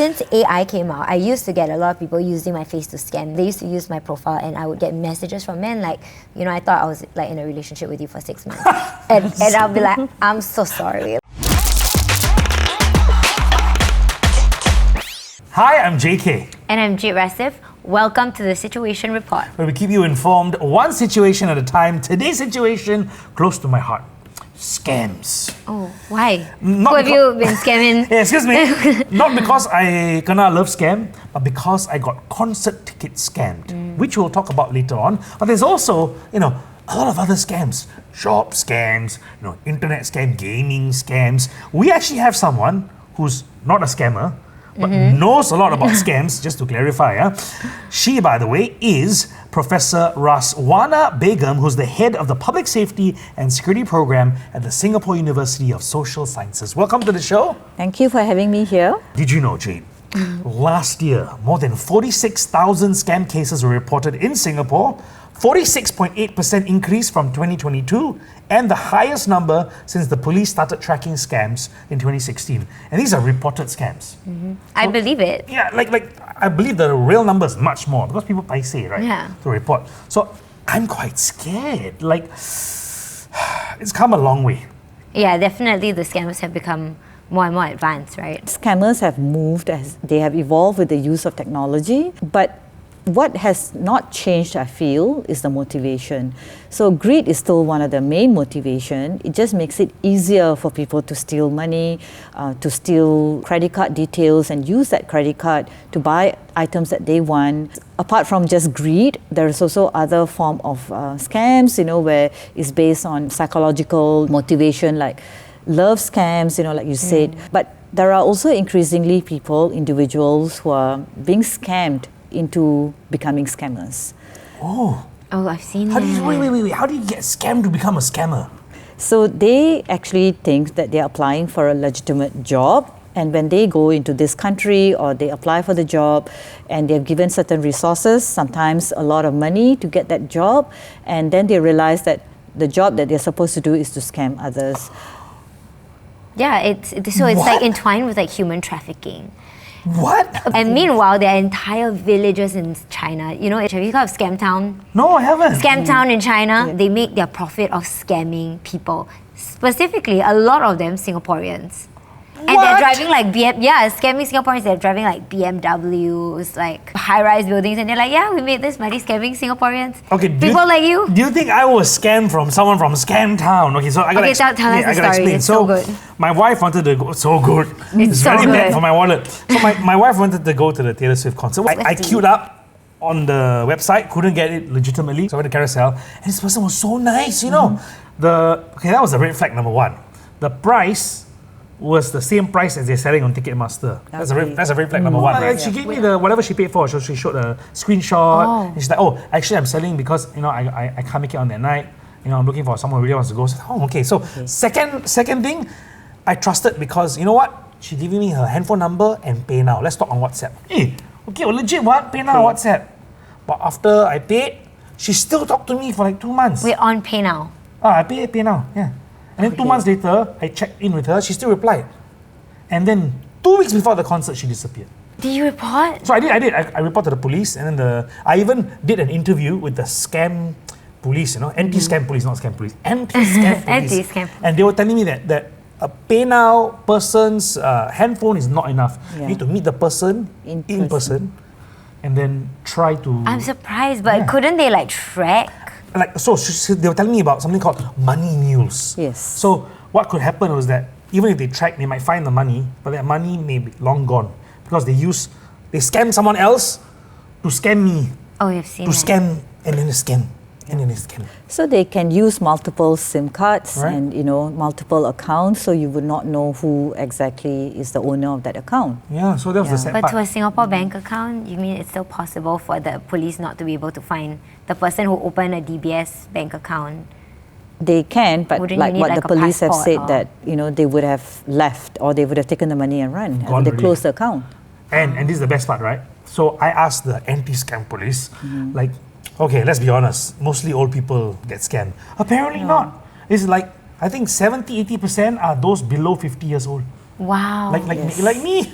Since AI came out, I used to get a lot of people using my face to scam. They used to use my profile, and I would get messages from men like, I thought I was like in a relationship with you for 6 months. and I'll be like, I'm so sorry. Hi, I'm JK. And I'm Jade Rasif. Welcome to the Situation Report, where we keep you informed one situation at a time. Today's situation, close to my heart. Scams. Oh, why? Not Who have you been scamming? Yeah, excuse me. Not because I love scam, but because I got concert tickets scammed, which we'll talk about later on. But there's also, a lot of other scams. Shop scams, internet scam, gaming scams. We actually have someone who's not a scammer, but knows a lot about scams, just to clarify. She, by the way, is Professor Razwana Begum, who's the head of the Public Safety and Security Program at the Singapore University of Social Sciences. Welcome to the show. Thank you for having me here. Did you know, Jade, last year, more than 46,000 scam cases were reported in Singapore, 46.8% increase from 2022, and the highest number since the police started tracking scams in 2016. And these are reported scams. I believe it. Yeah, like I believe the real number is much more because people say, right? Yeah. To report. So I'm quite scared. It's come a long way. Yeah, definitely the scammers have become more and more advanced, right? Scammers have moved as they have evolved with the use of technology, but what has not changed, I feel, is the motivation. So greed is still one of the main motivation. It just makes it easier for people to steal money, to steal credit card details and use that credit card to buy items that they want. Apart from just greed, there is also other form of scams, where it's based on psychological motivation, like love scams, like you said. But there are also increasingly individuals who are being scammed into becoming scammers. Oh, I've seen that. Wait. How do you get scammed to become a scammer? So they actually think that they're applying for a legitimate job, and when they go into this country or they apply for the job and they're given certain resources, sometimes a lot of money to get that job, and then they realize that the job that they're supposed to do is to scam others. Yeah, it's like entwined with like human trafficking. What? And meanwhile, there are entire villages in China. Have you heard of Scam Town? No, I haven't. Scam Town in China, they make their profit of scamming people. Specifically, a lot of them Singaporeans. And they're driving like scamming Singaporeans. They're driving like BMWs, like high-rise buildings, and they're like, yeah, we made this money scamming Singaporeans. Okay, people like you. Do you think I was scammed from someone from Scam Town? Okay, so I gotta tell us the story. explain. It's so good. My wife wanted to go. So good. It's so very good. bad for my wallet. So my wife wanted to go to the Taylor Swift concert. I queued up on the website, couldn't get it legitimately, so I went to Carousel, and this person was so nice. That was the red flag number one. The price was the same price as they're selling on Ticketmaster. That's a red flag number one. Right? She gave me whatever she paid for. So she showed a screenshot. And she's like, actually I'm selling because I can't make it on that night. I'm looking for someone who really wants to go. So, okay. So second thing, I trusted because you know what? She gave me her handphone number and PayNow. Let's talk on WhatsApp. Legit what? PayNow, WhatsApp. But after I paid, she still talked to me for like 2 months. We're on PayNow. I paid PayNow, yeah. And then 2 months later, I checked in with her, she still replied. And then 2 weeks before the concert, she disappeared. Did you report? So I did. I reported to the police, and then I even did an interview with the scam police, anti-scam police, not scam police, anti-scam police. Anti-scam. And they were telling me that a PayNow person's handphone is not enough. You need to meet the person in person and then try to... I'm surprised, but couldn't they track? They were telling me about something called money mules. Yes. So what could happen was that even if they track, they might find the money, but that money may be long gone because they scam someone else to scam me. Oh, you've seen to scam and then they scam and then they scam. So they can use multiple SIM cards Right. and multiple accounts, so you would not know who exactly is the owner of that account. Yeah, so that was the sad But part. to a Singapore bank account, you mean it's still possible for the police not to be able to find the person who opened a DBS bank account? They can, but Wouldn't like you need, what the a police have passport said or- that they would have left or they would have taken the money and run. Gone They already. closed the account. And this is the best part, right? So I asked the anti-scam police, okay, let's be honest, mostly old people get scammed. Apparently not. It's like, I think 70-80% are those below 50 years old. Wow. Like me.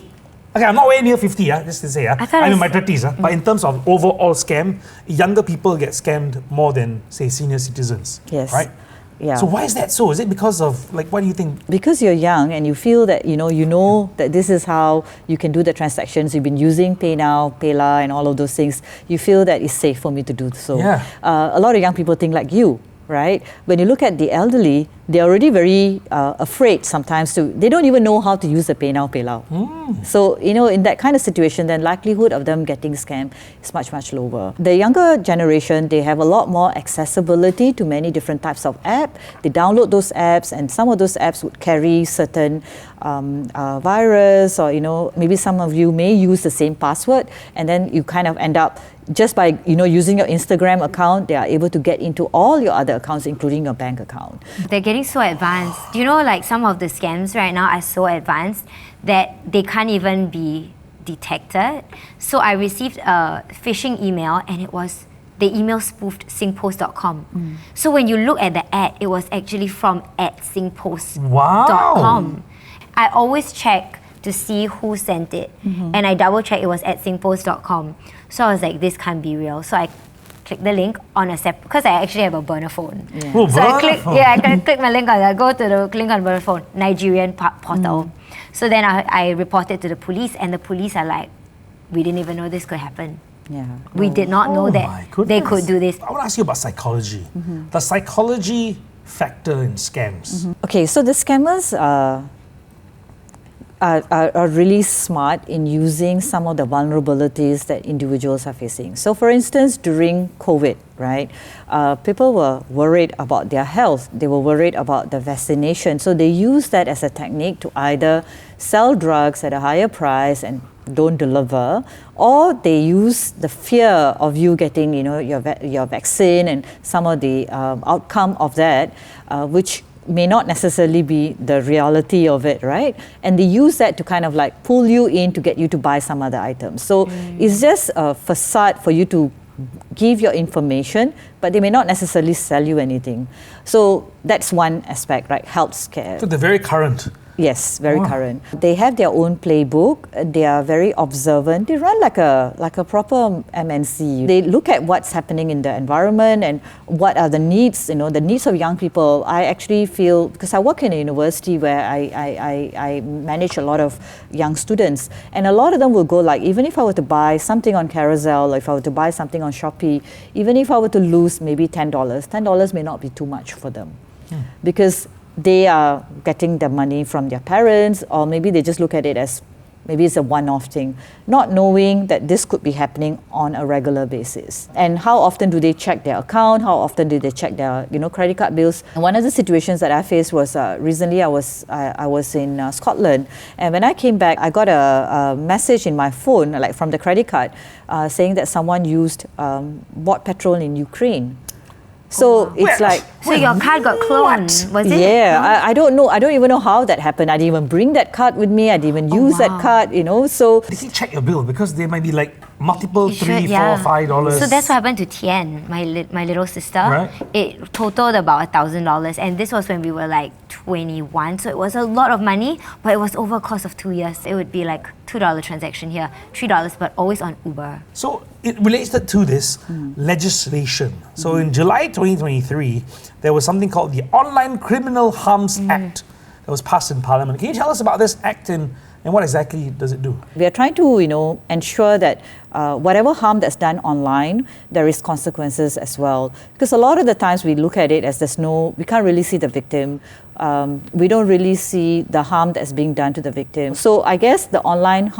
Okay, I'm not way near 50, just to say. thought I'm in it's- my 30s. But in terms of overall scam, younger people get scammed more than, say, senior citizens. Yes. Right? Yeah. So why is that so? Is it because of, like, what do you think? Because you're young and you feel that you know that this is how you can do the transactions. You've been using PayNow, PayLah, and all of those things. You feel that it's safe for me to do so. Yeah. A lot of young people think like you, right? When you look at the elderly, they're already very afraid sometimes to. They don't even know how to use the PayNow, PayLah. So in that kind of situation, then likelihood of them getting scammed is much lower. The younger generation, they have a lot more accessibility to many different types of app. They download those apps, and some of those apps would carry certain virus, or maybe some of you may use the same password, and then you kind of end up just by using your Instagram account, they are able to get into all your other accounts, including your bank account. They're getting so advanced. Do you know, like, some of the scams right now are so advanced that they can't even be detected. So I received a phishing email, and it was the email spoofed singpost.com. So when you look at the ad, it was actually from @singpost.com. Wow. I always check to see who sent it, and I double check it was @singpost.com. So I was like, this can't be real. So I click the link on a because I actually have a burner phone. Yeah. Oh, So I burner click, phone. I can click my link on. I go to the link on burner phone, Nigerian portal. So then I reported to the police, and the police are like, we didn't even know this could happen. Yeah. We did not know Oh that my they goodness. could do this. I want to ask you about psychology. The psychology factor in scams. Okay, so the scammers are really smart in using some of the vulnerabilities that individuals are facing. So for instance, during COVID, right, people were worried about their health. They were worried about the vaccination. So they use that as a technique to either sell drugs at a higher price and don't deliver, or they use the fear of you getting, your vaccine and some of the outcome of that, which may not necessarily be the reality of it, right? And they use that to kind of like pull you in to get you to buy some other items. So it's just a facade for you to give your information, but they may not necessarily sell you anything. So that's one aspect, right? Health scare. So they're very current. Yes, very Wow. current. They have their own playbook. They are very observant. They run like a proper MNC. They look at what's happening in the environment and what are the needs, the needs of young people. I actually feel, because I work in a university where I manage a lot of young students, and a lot of them will go like, even if I were to buy something on Carousel, or if I were to buy something on Shopee, even if I were to lose maybe $10, $10 may not be too much for them. Because they are getting the money from their parents, or maybe they just look at it as maybe it's a one-off thing, not knowing that this could be happening on a regular basis. And how often do they check their account? How often do they check their credit card bills? And one of the situations that I faced was recently I was in Scotland, and when I came back, I got a message in my phone, like from the credit card, saying that someone bought petrol in Ukraine. So it's like, So your card got cloned, was it? yeah, I don't know. I don't even know how that happened. I didn't even bring that card with me. I didn't even use that card, So Did you check your bill? Because they might be like multiple You $3, should, $4, $5. So that's what happened to Tian, my little sister. Right. It totaled about $1,000, and this was when we were like 21. So it was a lot of money, but it was over a course of 2 years. It would be like $2 transaction here, $3, but always on Uber. So it relates to this legislation. So in July 2023, there was something called the Online Criminal Harms Act that was passed in Parliament. Can you tell us about this act and what exactly does it do? we are trying to, ensure that whatever harm that's done online, there is consequences as well. Because a lot of the times we look at it as we can't really see the victim. We don't really see the harm that's being done to the victim. So I guess the Online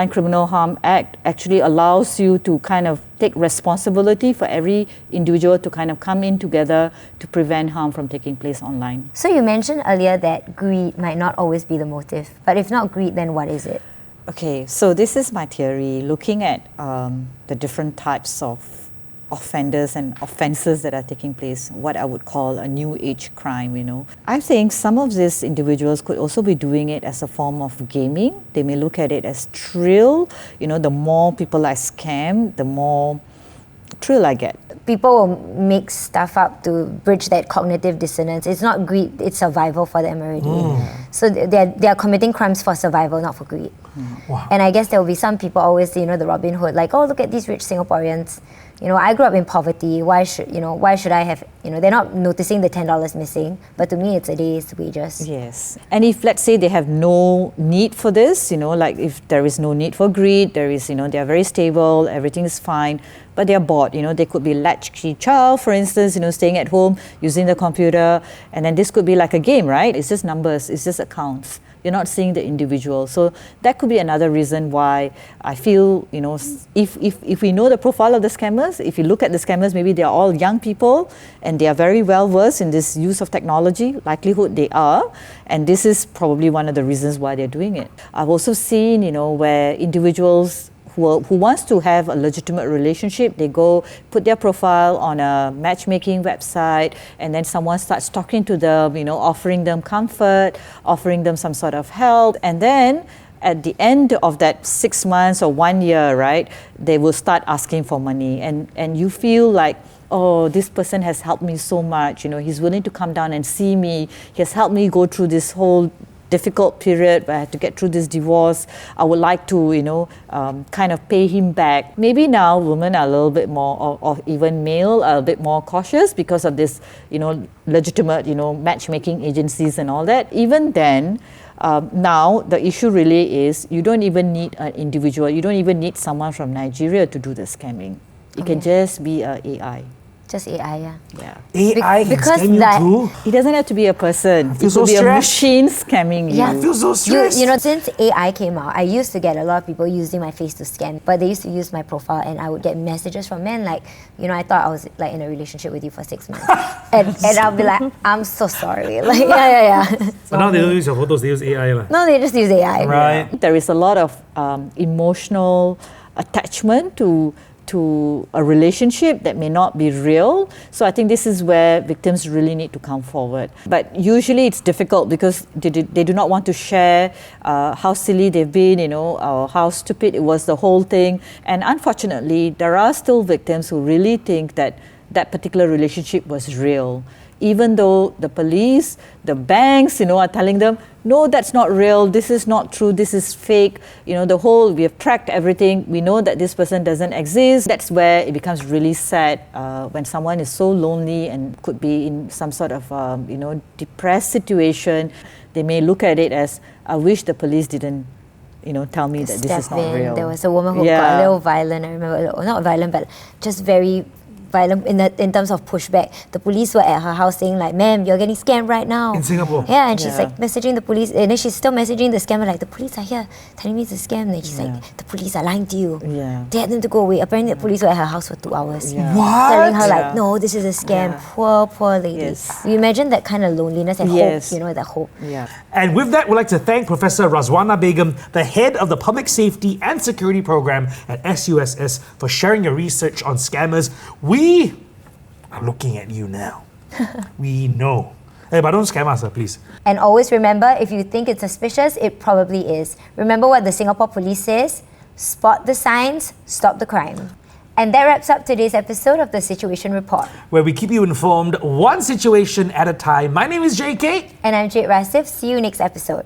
Criminal Harm Act actually allows you to kind of take responsibility for every individual to kind of come in together to prevent harm from taking place online. So you mentioned earlier that greed might not always be the motive, but if not greed, then what is it? Okay, so this is my theory, looking at the different types of offenders and offences that are taking place, what I would call a new age crime, I think some of these individuals could also be doing it as a form of gaming. They may look at it as thrill. The more people I scam, the more thrill I get. People will make stuff up to bridge that cognitive dissonance. It's not greed, it's survival for them already. So they're committing crimes for survival, not for greed. Wow. And I guess there will be some people always, the Robin Hood, like, oh, look at these rich Singaporeans. I grew up in poverty. Why should I have, they're not noticing the $10 missing, but to me, it's a day's wages. Yes. And if, let's say, they have no need for this, like if there is no need for greed, there is, they are very stable, everything is fine, but they are bored, they could be latchkey child, for instance, staying at home, using the computer, and then this could be like a game, right? It's just numbers, it's just accounts. You're not seeing the individual. So that could be another reason why I feel, if we know the profile of the scammers, if you look at the scammers, maybe they're all young people and they are very well versed in this use of technology, likelihood they are, and this is probably one of the reasons why they're doing it. I've also seen, where individuals who wants to have a legitimate relationship, they go put their profile on a matchmaking website, and then someone starts talking to them, offering them comfort, offering them some sort of help, and then at the end of that 6 months or 1 year, right, they will start asking for money, and you feel like, oh, this person has helped me so much, he's willing to come down and see me, he has helped me go through this whole difficult period where I had to get through this divorce. I would like to, kind of pay him back. Maybe now women are a little bit more, or even male are a bit more cautious because of this, legitimate, matchmaking agencies and all that. Even then, now the issue really is you don't even need an individual. You don't even need someone from Nigeria to do the scamming. It can just be a AI. Just AI, Yeah. AI can because scam you that- too? It doesn't have to be a person. It feel so could be a stressed. machine scamming you. Yeah. I feel so stressed. Since AI came out, I used to get a lot of people using my face to scam, but they used to use my profile, and I would get messages from men like, I thought I was like in a relationship with you for 6 months, and I'll be like, I'm so sorry, like yeah. But now they don't use your photos, they use AI. No, they just use AI. Right. There is a lot of emotional attachment to a relationship that may not be real. So I think this is where victims really need to come forward. But usually it's difficult because they do not want to share how silly they've been, or how stupid it was, the whole thing. And unfortunately, there are still victims who really think that that particular relationship was real. Even though the police, the banks, are telling them, no, that's not real, this is not true, this is fake, we have tracked everything, we know that this person doesn't exist. That's where it becomes really sad when someone is so lonely and could be in some sort of, depressed situation. They may look at it as, I wish the police didn't tell me that this is not real. There was a woman who got a little violent, I remember, not violent, but just very violent in terms of pushback. The police were at her house saying like, ma'am, you're getting scammed right now. In Singapore? Yeah, and she's like messaging the police, and then she's still messaging the scammer like, the police are here telling me it's a scam. And she's like, the police are lying to you. Yeah. Tell them to go away. Apparently the police were at her house for 2 hours. Yeah. What? Telling her like, no, this is a scam. Poor lady. Yes. You imagine that kind of loneliness and Yes. hope, that hope. Yeah. And with that, we'd like to thank Professor Razwana Begum, the head of the Public Safety and Security Program at SUSS, for sharing your research on scammers. We are looking at you now. We know. Hey, but don't scam us, please. And always remember, if you think it's suspicious, it probably is. Remember what the Singapore Police says? Spot the signs, stop the crime. And that wraps up today's episode of The Situation Report. Where we keep you informed one situation at a time. My name is JK. And I'm Jade Rasif. See you next episode.